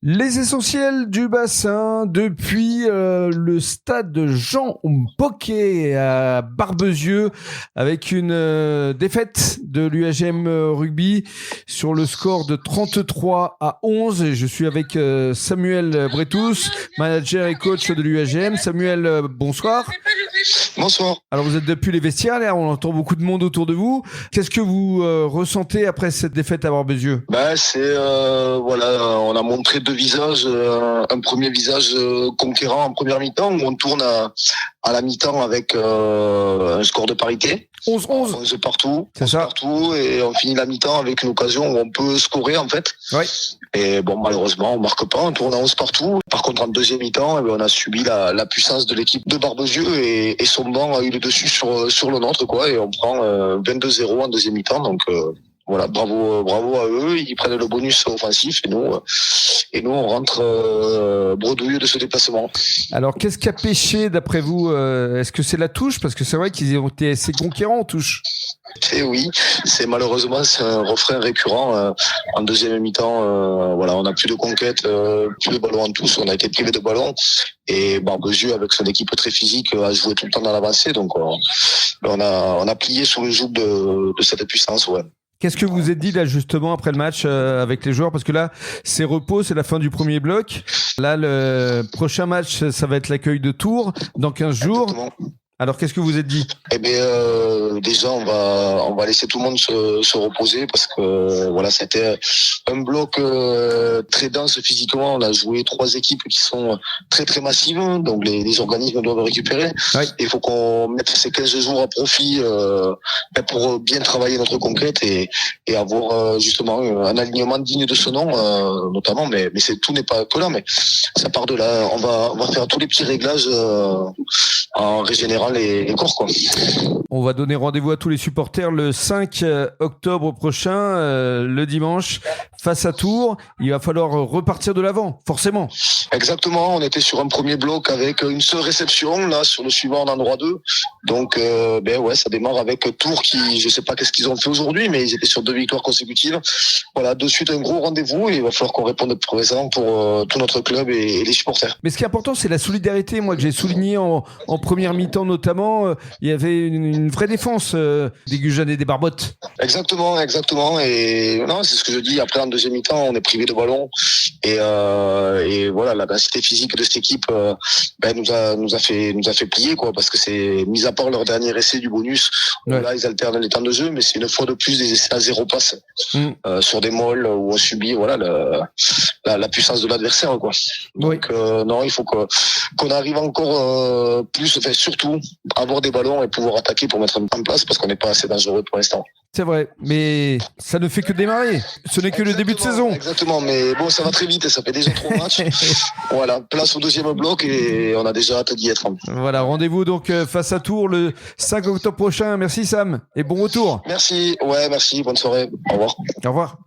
Les essentiels du bassin depuis le stade de Jean Bocquet à Barbezieux avec une défaite de l'UAGM Rugby sur le score de 33-11. Et je suis avec Samuel Bretous, manager et coach de l'UAGM. Samuel, bonsoir. Bonsoir. Alors vous êtes depuis les vestiaires, là, on entend beaucoup de monde autour de vous. Qu'est-ce que vous ressentez après cette défaite à Barbezieux ? On a montré deux visages. Un premier visage conquérant en première mi-temps où on tourne à la mi-temps avec un score de parité. 11-11. 11 partout. C'est ça. Partout, et on finit la mi-temps avec une occasion où on peut scorer en fait. Oui. Et bon, malheureusement, on marque pas, on tourne à 11 partout. Par contre, en deuxième mi-temps, on a subi la puissance de l'équipe de Barbezieux et son banc a eu le dessus sur le nôtre, quoi. Et on prend 22-0 en deuxième mi-temps. Donc voilà, bravo à eux. Ils prennent le bonus offensif et nous on rentre bredouille de ce déplacement. Alors, qu'est-ce qui a pêché d'après vous ? Est-ce que c'est la touche ? Parce que c'est vrai qu'ils ont été assez conquérants en touche. Et oui, c'est un refrain récurrent en deuxième mi-temps. On a plus de conquête, plus de ballons en touche. On a été privé de ballons et Barbezieux, avec son équipe très physique, a joué tout le temps dans l'avancée. Donc on a plié sous le joug de cette puissance. Ouais. Qu'est-ce que vous êtes dit là justement après le match avec les joueurs ? Parce que là, c'est repos, c'est la fin du premier bloc. Là, le prochain match, ça va être l'accueil de Tours dans 15 jours. Exactement. Alors, qu'est-ce que vous êtes dit ? Déjà, on va laisser tout le monde se reposer parce que c'était un bloc très dense physiquement. On a joué 3 équipes qui sont très très massives, donc les organismes doivent récupérer. Oui. Il faut qu'on mette ces 15 jours à profit pour bien travailler notre conquête et avoir justement un alignement digne de ce nom, notamment. Mais tout n'est pas que là, mais ça part de là. On va faire tous les petits réglages en régénérant les corps, quoi. On va donner rendez-vous à tous les supporters le 5 octobre prochain, le dimanche, face à Tours. Il va falloir repartir de l'avant, forcément. Exactement, on était sur un premier bloc avec une seule réception. Là, sur le suivant, on en aura 2. Donc, ça démarre avec Tours qui, je sais pas qu'est-ce qu'ils ont fait aujourd'hui, mais ils étaient sur 2 victoires consécutives. Voilà, de suite un gros rendez-vous et il va falloir qu'on réponde présent pour tout notre club et les supporters. Mais ce qui est important, c'est la solidarité. Moi, que j'ai souligné en première mi-temps notamment, il y avait une vraie défense des Gujanes et des Barbottes. Exactement. Et non, c'est ce que je dis. Après, en deuxième mi-temps, on est privé de ballon et voilà, la densité physique de cette équipe nous a fait plier, quoi, parce que c'est, mis à part leur dernier essai du bonus, ouais. Là ils alternent les temps de jeu, mais c'est une fois de plus des essais à 0 passe sur des molles où on subit la puissance de l'adversaire, quoi. Donc non, il faut qu'on arrive encore plus, surtout avoir des ballons et pouvoir attaquer pour mettre en place, parce qu'on n'est pas assez dangereux pour l'instant. C'est vrai, mais ça ne fait que démarrer. Ce n'est que le début de saison. Exactement, mais bon, ça va très vite et ça fait déjà 3 matchs. Voilà, place au deuxième bloc et on a déjà hâte d'y être. Voilà, rendez-vous donc face à Tours le 5 octobre prochain. Merci Sam et bon retour. Merci, bonne soirée. Au revoir. Au revoir.